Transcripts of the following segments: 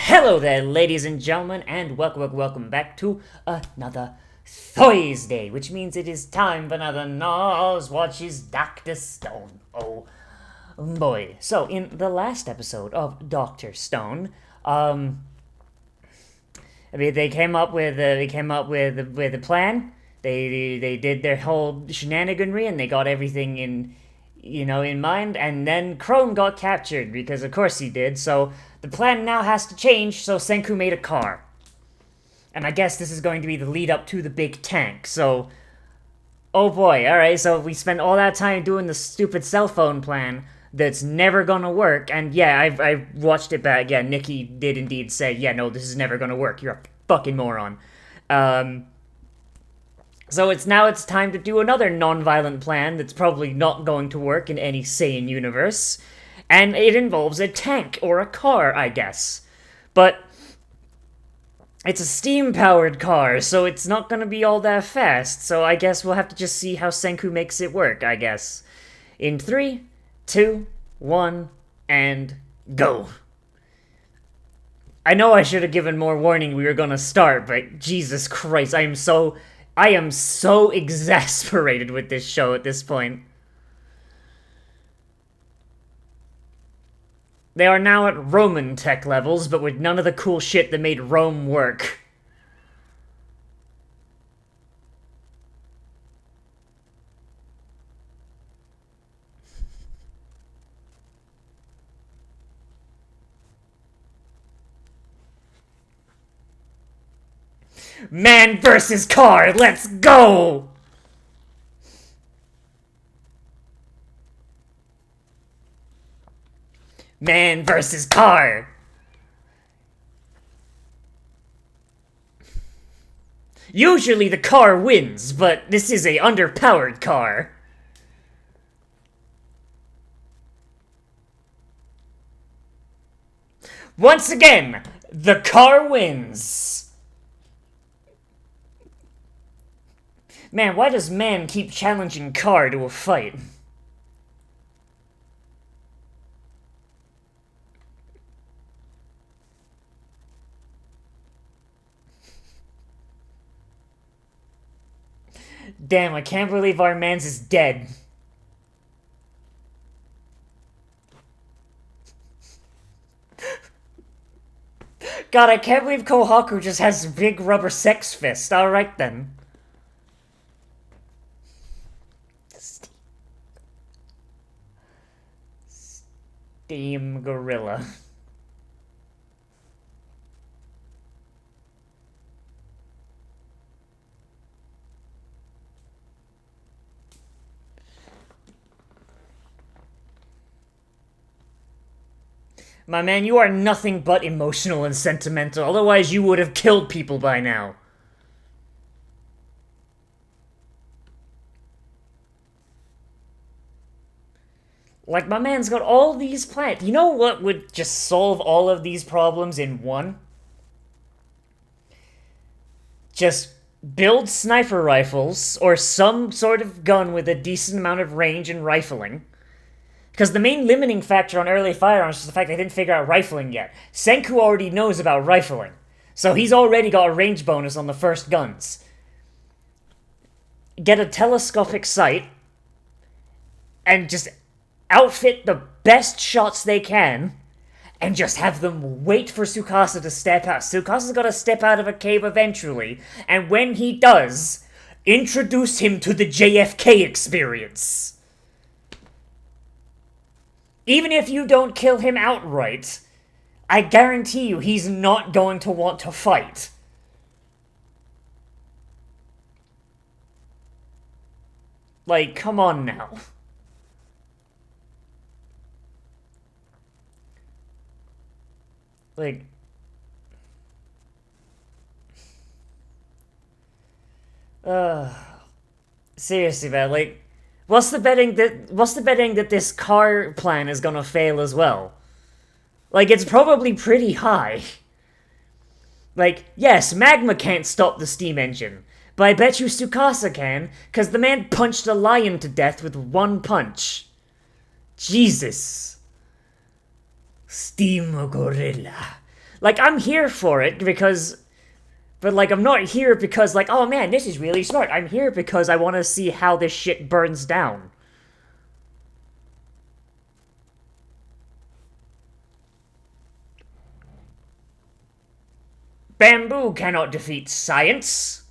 Hello there, ladies and gentlemen, and welcome back to another Thursday, which means it is time for another Nozz watches Dr. Stone. Oh boy. So, in the last episode of Dr. Stone, they came up with a plan. They did their whole shenaniganry, and they got everything in mind, and then Chrome got captured, because of course he did, so the plan now has to change, so Senku made a car. And I guess this is going to be the lead up to the big tank, so... Oh boy, alright, so we spent all that time doing the stupid cell phone plan that's never gonna work, and yeah, I watched it back, yeah, Nikki did indeed say, yeah, no, this is never gonna work, you're a fucking moron. So it's time to do another non-violent plan that's probably not going to work in any sane universe. And it involves a tank, or a car, I guess. But it's a steam-powered car, so it's not gonna be all that fast. So I guess we'll have to just see how Senku makes it work, I guess. In 3, 2, 1, and go. I know I should have given more warning we were gonna start, but Jesus Christ, I am so exasperated with this show at this point. They are now at Roman tech levels, but with none of the cool shit that made Rome work. Man versus car, let's go! Man versus car! Usually the car wins, but this is a underpowered car. Once again, the car wins. Man, why does man keep challenging car to a fight? Damn, I can't believe our man's is dead. God, I can't believe Kohaku just has a big rubber sex fist. Alright then. Steam Gorilla. My man, you are nothing but emotional and sentimental, otherwise you would have killed people by now. Like, my man's got all these plans. You know what would just solve all of these problems in one? Just build sniper rifles, or some sort of gun with a decent amount of range and rifling. Because the main limiting factor on early firearms is the fact they didn't figure out rifling yet. Senku already knows about rifling, so he's already got a range bonus on the first guns. Get a telescopic sight, and just outfit the best shots they can, and just have them wait for Tsukasa to step out. Tsukasa's gotta step out of a cave eventually, and when he does, introduce him to the JFK experience. Even if you don't kill him outright, I guarantee you he's not going to want to fight. Like, come on now. Like... seriously, man, like... What's the betting that this car plan is gonna fail as well? Like, it's probably pretty high. Like, yes, magma can't stop the steam engine, but I bet you Tsukasa can, cause the man punched a lion to death with one punch. Jesus. Steam Gorilla. Like, I'm here for it because. But, like, I'm not here because, like, oh man, this is really smart. I'm here because I want to see how this shit burns down. Bamboo cannot defeat science.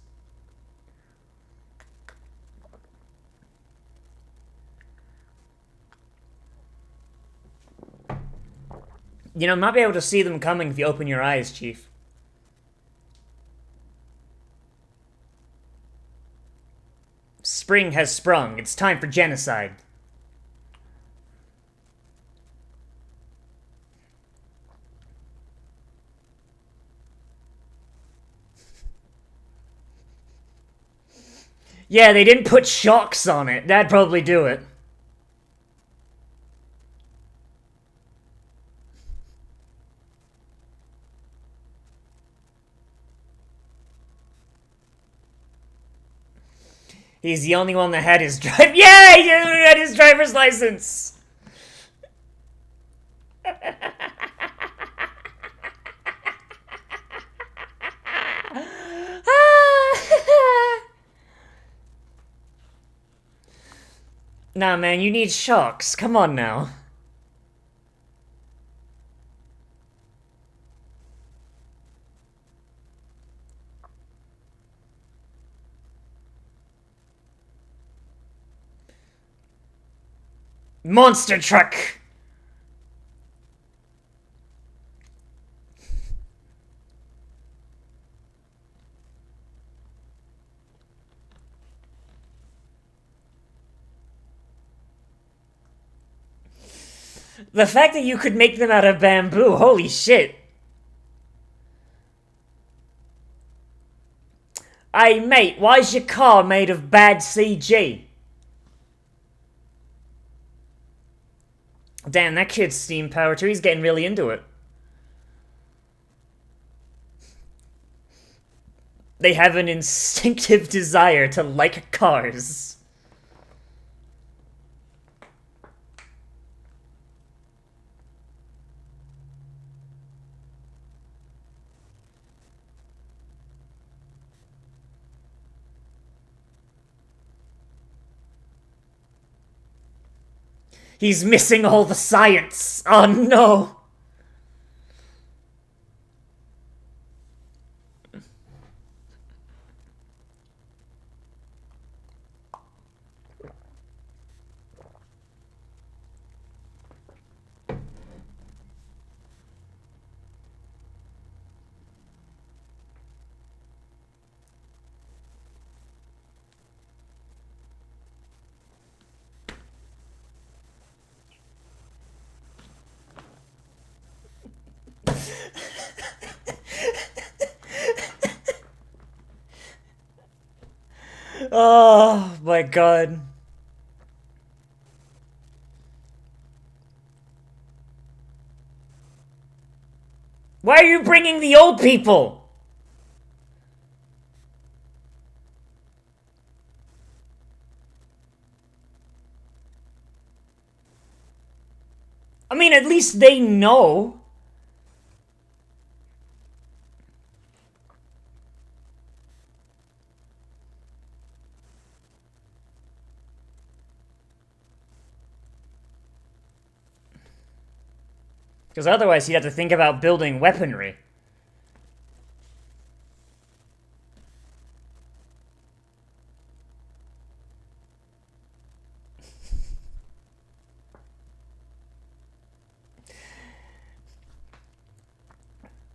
You know, might be able to see them coming if you open your eyes, Chief. Spring has sprung. It's time for genocide. Yeah, they didn't put shocks on it. That'd probably do it. He's the only one that had his drive. Yeah, he had his driver's license. Nah, man, you need shocks. Come on now. Monster truck. The fact that you could make them out of bamboo, holy shit. Hey, mate, why's your car made of bad CG? Damn, that kid's steam power too. He's getting really into it. They have an instinctive desire to like cars. He's missing all the science. Oh no. Oh my god. Why are you bringing the old people? I mean, at least they know. Because otherwise he'd have to think about building weaponry.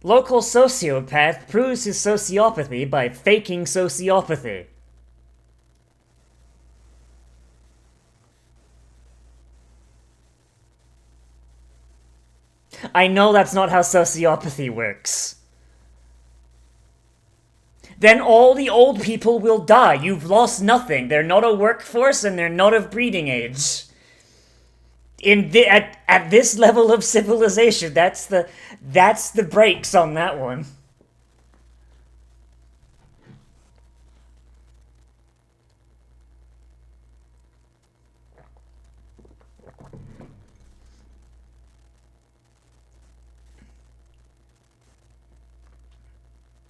Local sociopath proves his sociopathy by faking sociopathy. I know that's not how sociopathy works. Then all the old people will die. You've lost nothing. They're not a workforce and they're not of breeding age. At this level of civilization, that's the brakes on that one.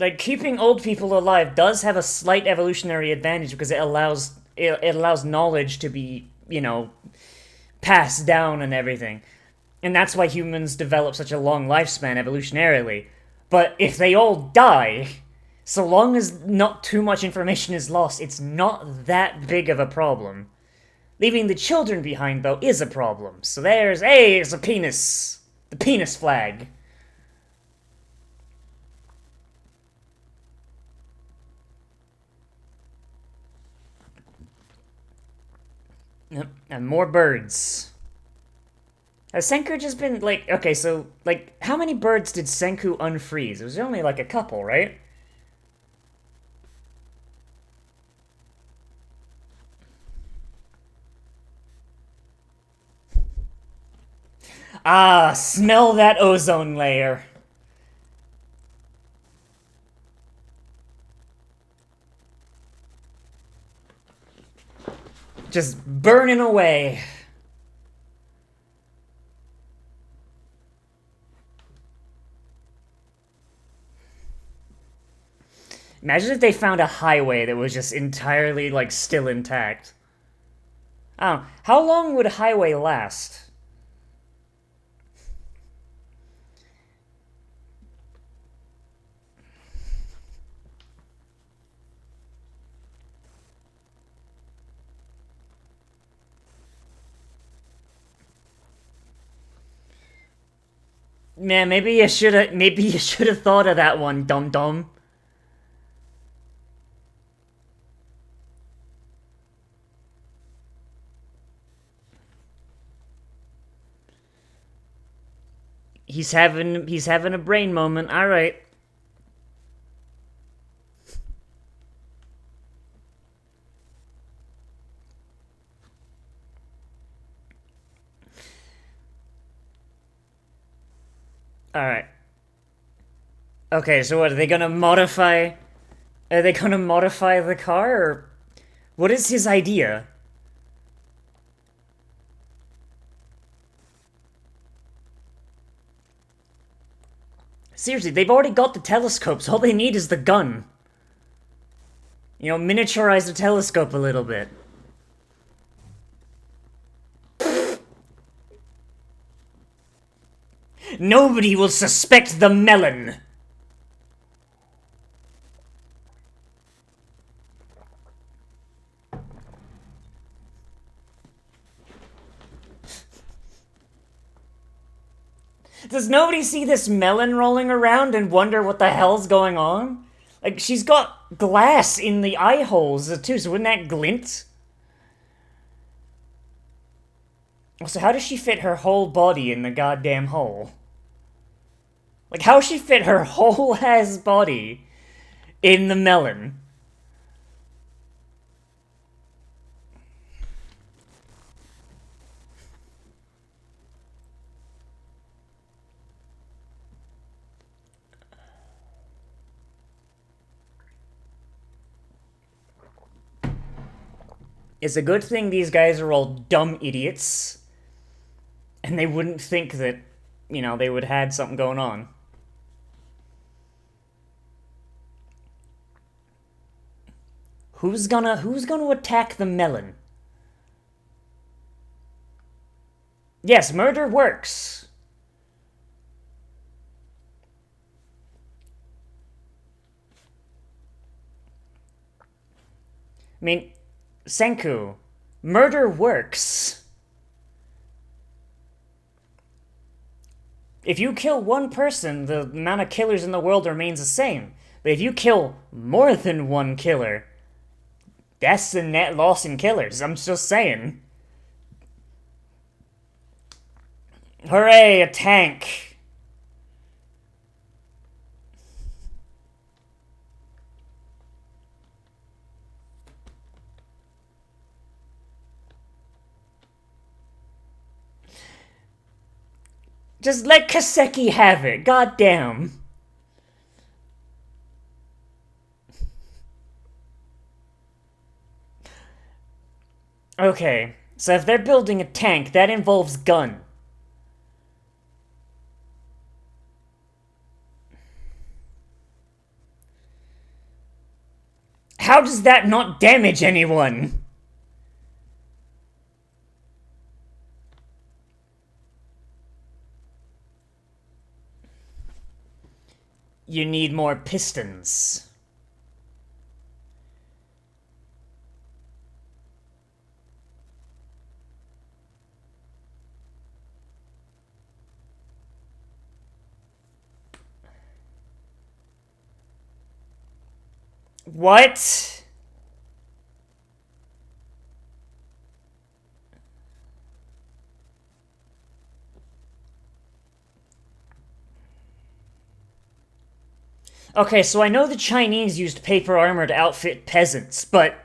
like keeping old people alive does have a slight evolutionary advantage because it allows knowledge to be, passed down and everything. And that's why humans develop such a long lifespan evolutionarily. But if they all die, so long as not too much information is lost, it's not that big of a problem. Leaving the children behind, though, is a problem. So it's a penis. The penis flag. Yep, and more birds. Has Senku just been, okay, so, how many birds did Senku unfreeze? It was only, a couple, right? Ah, smell that ozone layer. Just burning away. Imagine if they found a highway that was just entirely, still intact. Oh, how long would a highway last? Man, maybe you should have thought of that one, dum dum. He's having a brain moment. All right. All right. Okay, so what are they gonna modify? Are they gonna modify the car, or what is his idea? Seriously, they've already got the telescopes. All they need is the gun. Miniaturize the telescope a little bit. Nobody will suspect the melon. Does nobody see this melon rolling around and wonder what the hell's going on? She's got glass in the eye holes, too, so wouldn't that glint? So how does she fit her whole body in the goddamn hole? How does she fit her whole ass body in the melon? It's a good thing these guys are all dumb idiots, and they wouldn't think that, they would had something going on. Who's gonna attack the melon? Yes, murder works. I mean, Senku, murder works. If you kill one person, the amount of killers in the world remains the same. But if you kill more than one killer, that's the net loss in killers. I'm just saying. Hooray, a tank. Just let Kaseki have it. Goddamn. Okay, so if they're building a tank, that involves gun. how does that not damage anyone? You need more pistons. What? Okay, so I know the Chinese used paper armor to outfit peasants, but...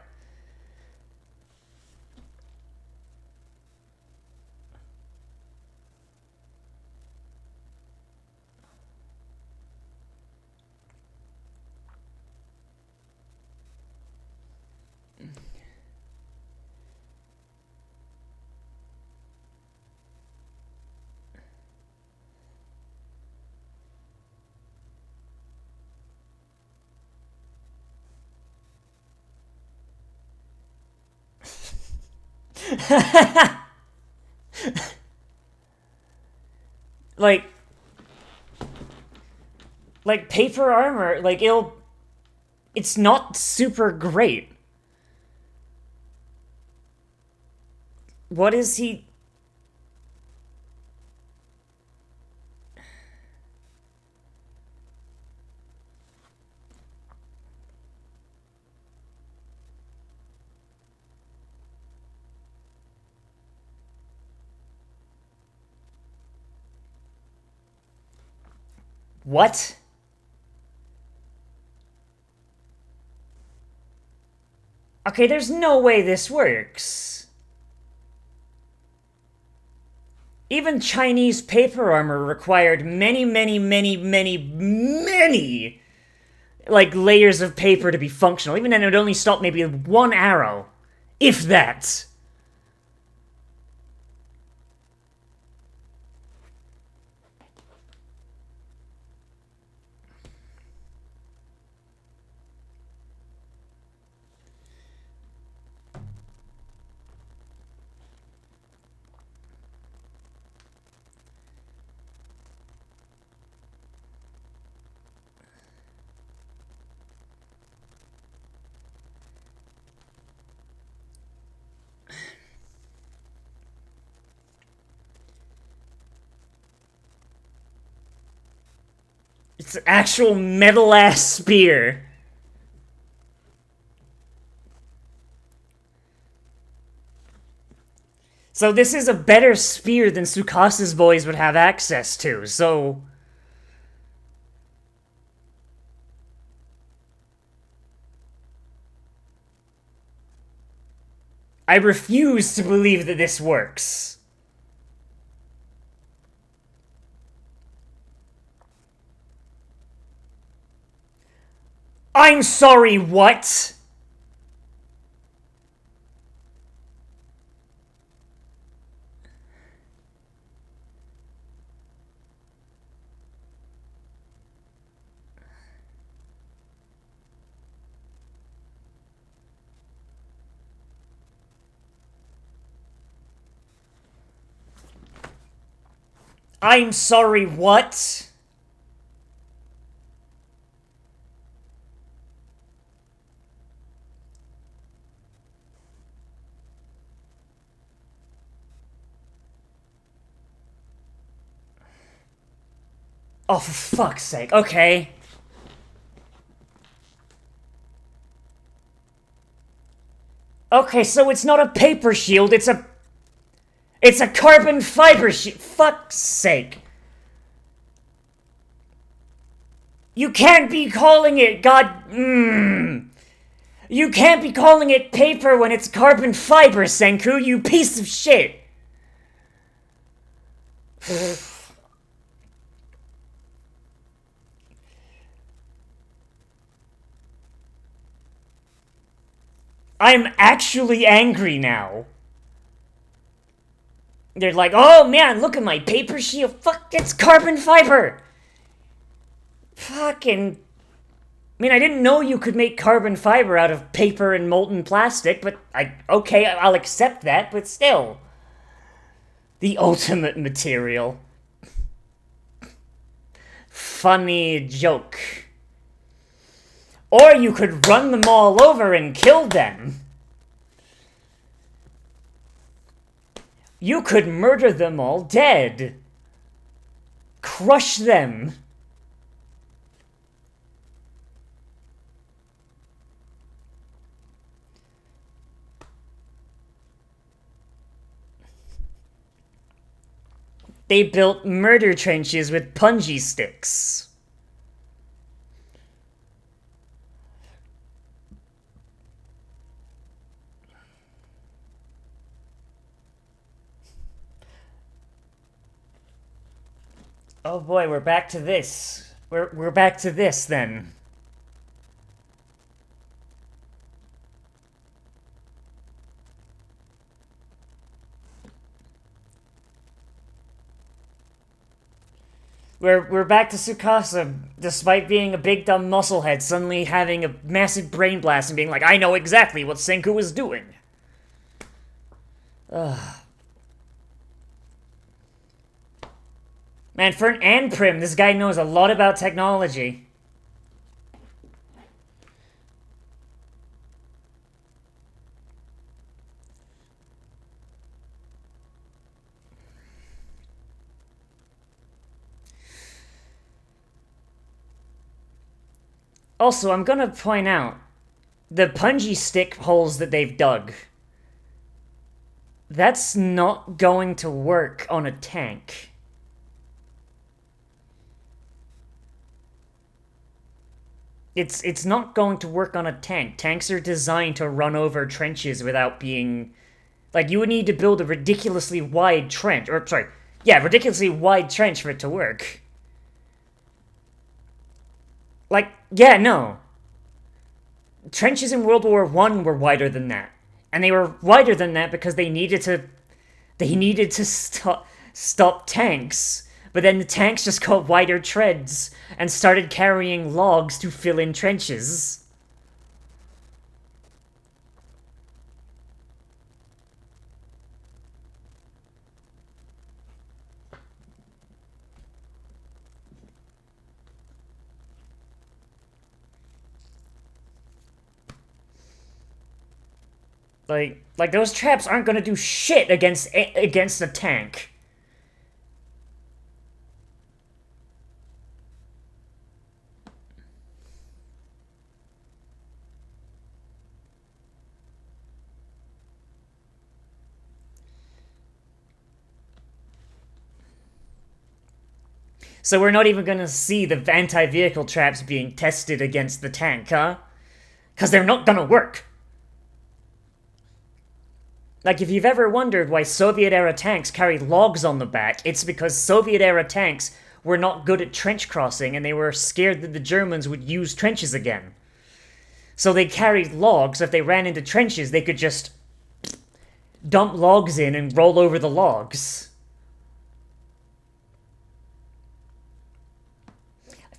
like... Like, paper armor, like, it's not super great. What is he... What? Okay, there's no way this works. Even Chinese paper armor required many, like, layers of paper to be functional. Even then, it would only stop maybe one arrow. If that. It's an actual metal-ass spear. So this is a better spear than Tsukasa's boys would have access to, so... I refuse to believe that this works. I'm sorry, what? I'm sorry, what? Oh, for fuck's sake, okay. Okay, so it's not a paper shield, it's a carbon fiber shield. Fuck's sake. You can't be calling it, You can't be calling it paper when it's carbon fiber, Senku, you piece of shit. I'm actually angry now. They're like, oh man, look at my paper shield. Fuck, it's carbon fiber. Fucking... I mean, I didn't know you could make carbon fiber out of paper and molten plastic, but okay, I'll accept that, but still. The ultimate material. Funny joke. Or you could run them all over and kill them. You could murder them all dead. Crush them. They built murder trenches with punji sticks. Oh boy, we're back to this. We're back to this then. We're back to Tsukasa, despite being a big dumb musclehead, suddenly having a massive brain blast and being like, I know exactly what Senku was doing. Ugh. Man, for an Anprim, this guy knows a lot about technology. Also, I'm gonna point out, the punji stick holes that they've dug, that's not going to work on a tank. It's not going to work on a tank. Tanks are designed to run over trenches without being... Like, you would need to build a ridiculously wide trench. Or, sorry, yeah, ridiculously wide trench for it to work. Like, yeah, no. Trenches in World War I were wider than that. And they were wider than that because they needed to stop tanks. But then the tanks just got wider treads and started carrying logs to fill in trenches. Like those traps aren't gonna do shit against a tank. So we're not even gonna see the anti-vehicle traps being tested against the tank, huh? Because they're not gonna work. Like, if you've ever wondered why Soviet-era tanks carry logs on the back, it's because Soviet-era tanks were not good at trench crossing and they were scared that the Germans would use trenches again. So they carried logs. If they ran into trenches, they could just dump logs in and roll over the logs.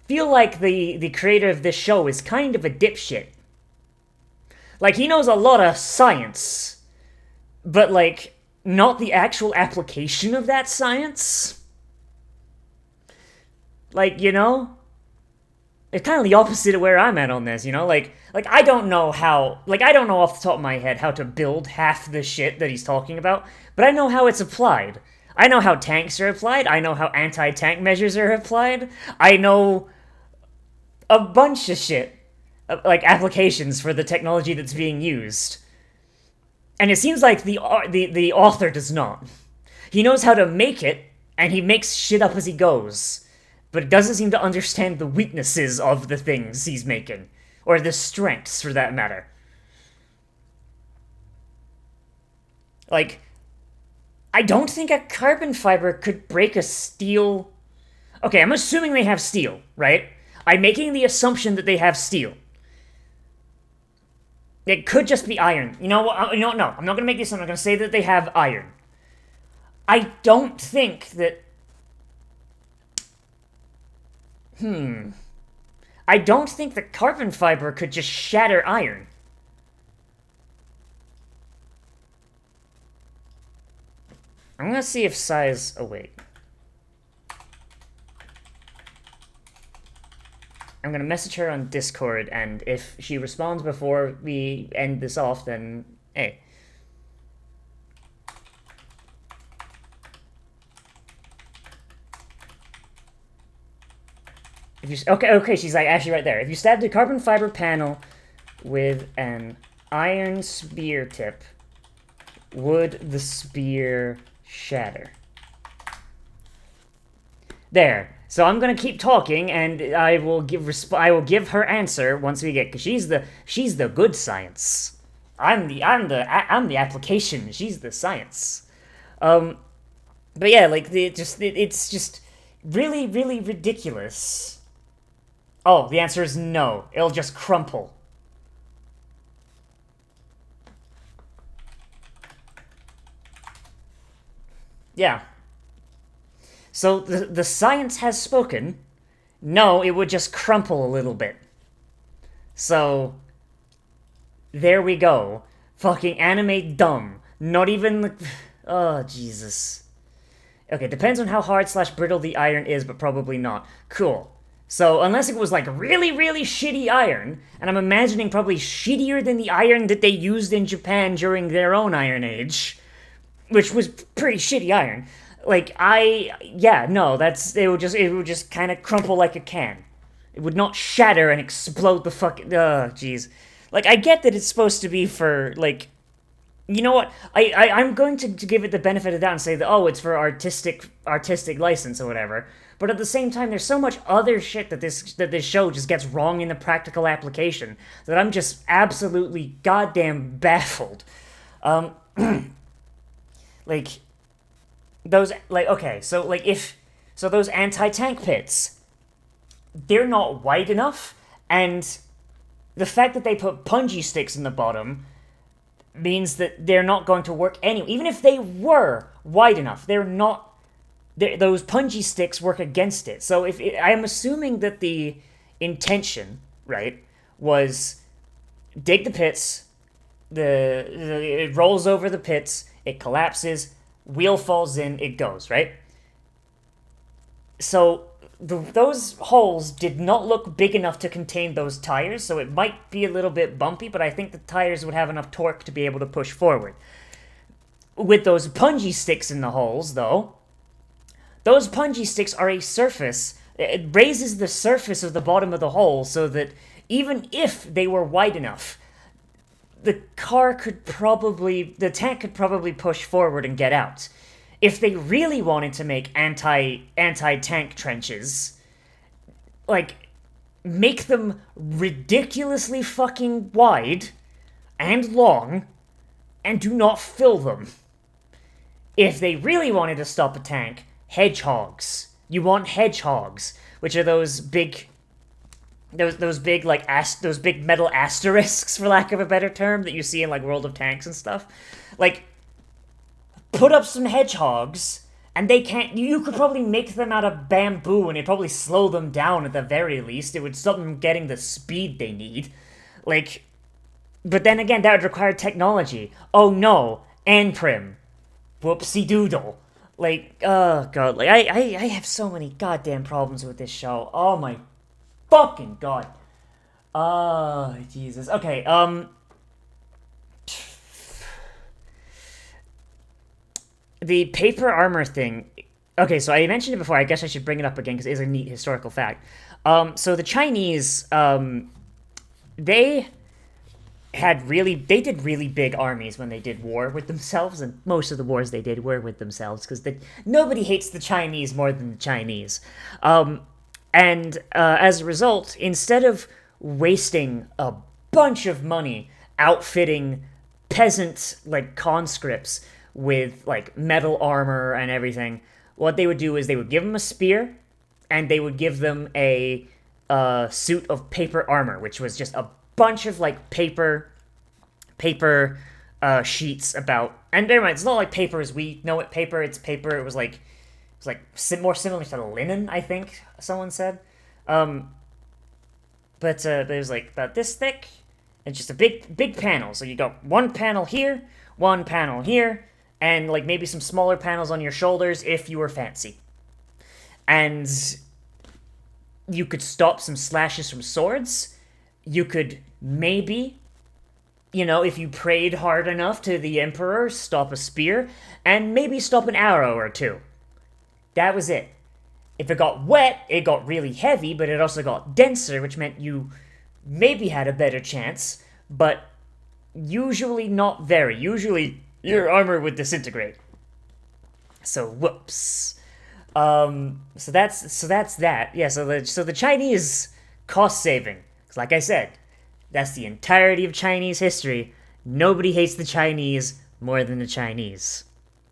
Feel like the creator of this show is kind of a dipshit. Like, he knows a lot of science, but, like, not the actual application of that science. Like, you know? It's kind of the opposite of where I'm at on this, you know? Like, I don't know how... Like, I don't know off the top of my head how to build half the shit that he's talking about, but I know how it's applied. I know how tanks are applied. I know how anti-tank measures are applied. I know a bunch of shit, like applications for the technology that's being used. And it seems like the author does not. He knows how to make it, and he makes shit up as he goes, but it doesn't seem to understand the weaknesses of the things he's making, or the strengths, for that matter. Like, I don't think a carbon fiber could break a steel... Okay, I'm assuming they have steel, right? I'm making the assumption that they have steel. It could just be iron. No, I'm not going to make this. I'm going to say that they have iron. I don't think that... I don't think the carbon fiber could just shatter iron. I'm gonna see if Sai's awake. I'm gonna message her on Discord, and if she responds before we end this off, then hey. If you okay, she's like actually right there. If you stab the carbon fiber panel with an iron spear tip, would the spear shatter? There. So I'm gonna keep talking, and I will give her answer once we get, because she's the good science. I'm the application. She's the science. But yeah, like it's just really really ridiculous. Oh, the answer is no. It'll just crumple. Yeah. So the science has spoken. No, it would just crumple a little bit. So there we go. Fucking anime dumb. Not even. Oh, Jesus. Okay, depends on how hard / brittle the iron is, but probably not. Cool. So, unless it was like really, really shitty iron, and I'm imagining probably shittier than the iron that they used in Japan during their own Iron Age, which was pretty shitty iron. Like, it would just kind of crumple like a can. It would not shatter and explode the fucking. Jeez. Like, I get that it's supposed to be for, like, you know what? I'm going to give it the benefit of the doubt and say that, oh, it's for artistic license or whatever. But at the same time, there's so much other shit that this show just gets wrong in the practical application that I'm just absolutely goddamn baffled. Like, those, like, okay, so, like, those anti-tank pits, they're not wide enough, and the fact that they put punji sticks in the bottom means that they're not going to work anyway. Even if they were wide enough, they're not. Those punji sticks work against it. So I'm assuming that the intention, right, was dig the pits, it rolls over the pits, it collapses, wheel falls in, it goes, right? So those holes did not look big enough to contain those tires, so it might be a little bit bumpy, but I think the tires would have enough torque to be able to push forward. With those punji sticks in the holes, though, those punji sticks are a surface. It raises the surface of the bottom of the hole so that even if they were wide enough, the tank could probably push forward and get out. If they really wanted to make anti-tank trenches, like, make them ridiculously fucking wide and long, and do not fill them. If they really wanted to stop a tank, hedgehogs. You want hedgehogs, which are those big metal asterisks, for lack of a better term, that you see in, like, World of Tanks and stuff. Like, put up some hedgehogs, and you could probably make them out of bamboo, and it'd probably slow them down at the very least. It would stop them getting the speed they need. Like, but then again, that would require technology. Oh no, Anprim. Whoopsie doodle. Like, oh god, like, I have so many goddamn problems with this show. Oh my fucking god. Oh, Jesus. Okay, the paper armor thing. Okay, so I mentioned it before. I guess I should bring it up again because it is a neat historical fact. So the Chinese, they did really big armies when they did war with themselves, and most of the wars they did were with themselves because nobody hates the Chinese more than the Chinese. And as a result, instead of wasting a bunch of money outfitting peasant, like, conscripts with, like, metal armor and everything, what they would do is they would give them a spear, and they would give them a suit of paper armor, which was just a bunch of, like, paper sheets about. And never mind, it's not like paper as we know it. It's paper. It was more similar to linen, I think someone said. but it was like about this thick, and just a big panel. So you got one panel here, one panel here, and like maybe some smaller panels on your shoulders if you were fancy. And you could stop some slashes from swords. You could maybe, if you prayed hard enough to the Emperor, stop a spear, and maybe stop an arrow or two. That was it. If it got wet, it got really heavy, but it also got denser, which meant you maybe had a better chance, but usually not very. Usually, your armor would disintegrate. So, whoops. So that's that. Yeah, so the Chinese cost saving. 'Cause like I said, that's the entirety of Chinese history. Nobody hates the Chinese more than the Chinese.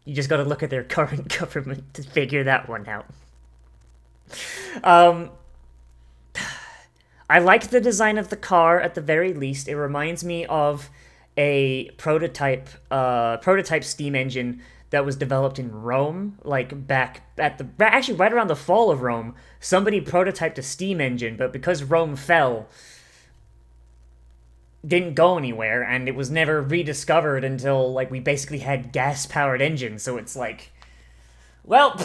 You just gotta look at their current government to figure that one out. I like the design of the car at the very least. It reminds me of a prototype steam engine that was developed in Rome, like back at actually right around the fall of Rome. Somebody prototyped a steam engine, but because Rome fell, didn't go anywhere, and it was never rediscovered until like we basically had gas-powered engines. So it's like, well,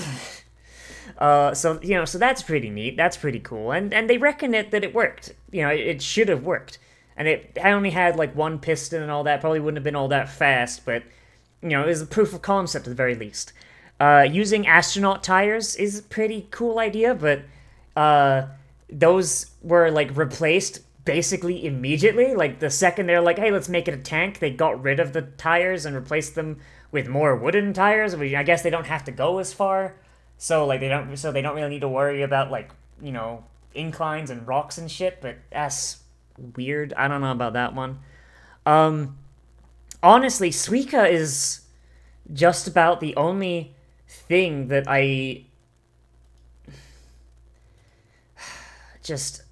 so that's pretty neat. That's pretty cool, and they reckon that it worked. It should have worked, and it only had like one piston and all that. Probably wouldn't have been all that fast, but it was a proof of concept at the very least. Using astronaut tires is a pretty cool idea, but those were like replaced basically immediately. Like the second they're like, hey, let's make it a tank, they got rid of the tires and replaced them with more wooden tires. I guess they don't have to go as far, so like they don't really need to worry about like inclines and rocks and shit. But that's weird. I don't know about that one. Honestly, Suica is just about the only thing that I just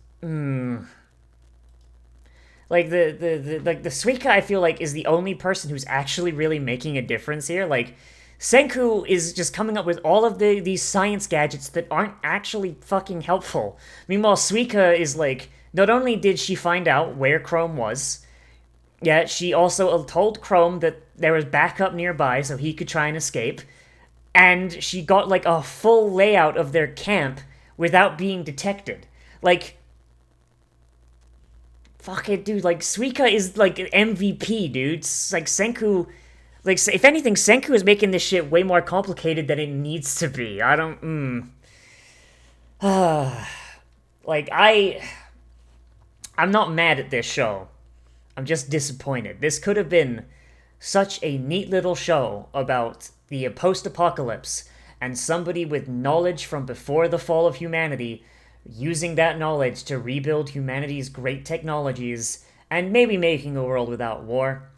like the Suica, I feel like, is the only person who's actually really making a difference here. Like Senku is just coming up with all of these science gadgets that aren't actually fucking helpful. Meanwhile, Suica is like, not only did she find out where Chrome was, yeah, she also told Chrome that there was backup nearby so he could try and escape. And she got like a full layout of their camp without being detected. Like, fuck it, dude. Like, Suica is like an MVP, dude. It's like Senku, like, if anything, Senku is making this shit way more complicated than it needs to be. I don't, like, I'm not mad at this show. I'm just disappointed. This could have been such a neat little show about the post-apocalypse and somebody with knowledge from before the fall of humanity using that knowledge to rebuild humanity's great technologies and maybe making a world without war.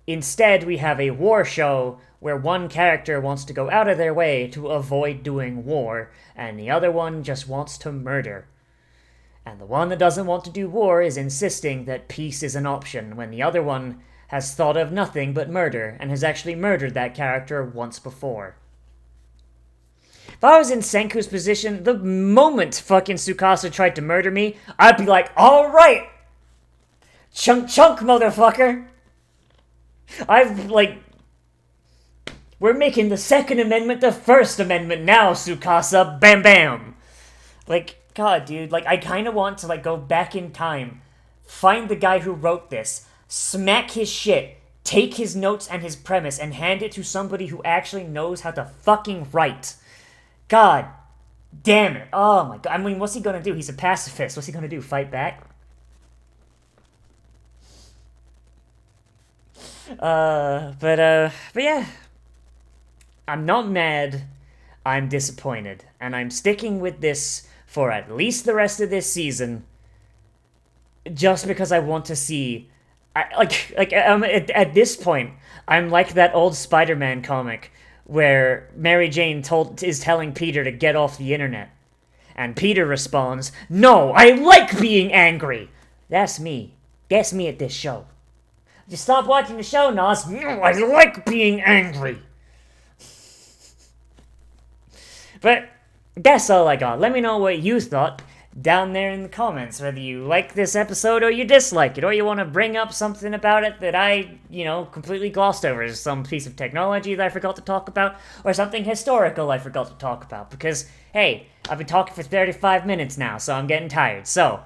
Instead, we have a war show where one character wants to go out of their way to avoid doing war, and the other one just wants to murder. And the one that doesn't want to do war is insisting that peace is an option, when the other one has thought of nothing but murder, and has actually murdered that character once before. If I was in Senku's position, the moment fucking Tsukasa tried to murder me, I'd be like, alright! Chunk chunk, motherfucker! We're making the Second Amendment the First Amendment now, Tsukasa! Bam bam! Like, God, dude, like, I kind of want to, like, go back in time, find the guy who wrote this, smack his shit, take his notes and his premise, and hand it to somebody who actually knows how to fucking write. God damn it. Oh my God. I mean, what's he gonna do? He's a pacifist. What's he gonna do? Fight back? But yeah. I'm not mad. I'm disappointed. And I'm sticking with this for at least the rest of this season, just because I want to see. At this point, I'm like that old Spider-Man comic where Mary Jane is telling Peter to get off the internet, and Peter responds, "No, I like being angry." That's me. That's me at this show. Just stop watching the show, Nozz. No, I like being angry. But that's all I got. Let me know what you thought down there in the comments, whether you like this episode or you dislike it, or you want to bring up something about it that I, completely glossed over, some piece of technology that I forgot to talk about, or something historical I forgot to talk about, because, hey, I've been talking for 35 minutes now, so I'm getting tired. So,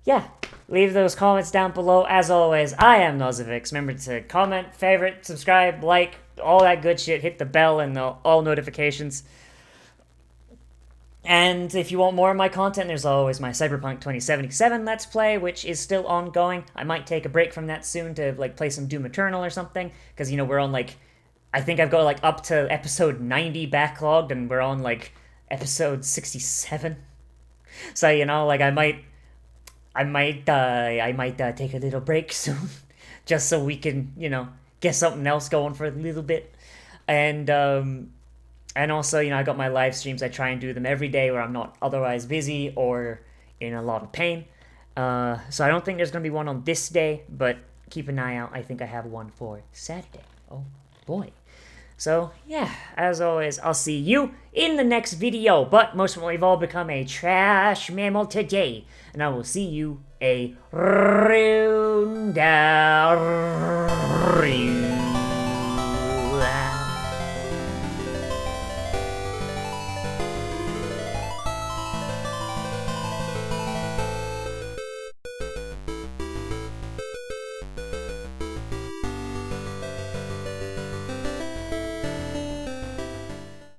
yeah, leave those comments down below. As always, I am Nozz. Remember to comment, favorite, subscribe, like, all that good shit. Hit the bell and all notifications. And if you want more of my content, there's always my Cyberpunk 2077 Let's Play, which is still ongoing. I might take a break from that soon to, play some Doom Eternal or something, because, we're on, I think I've got, up to episode 90 backlogged, and we're on, episode 67. So, I might take a little break soon, just so we can, get something else going for a little bit. And also, I got my live streams. I try and do them every day where I'm not otherwise busy or in a lot of pain. So I don't think there's going to be one on this day, but keep an eye out. I think I have one for Saturday. Oh, boy. So, yeah, as always, I'll see you in the next video. But most importantly, we've all become a trash mammal today. And I will see you a round.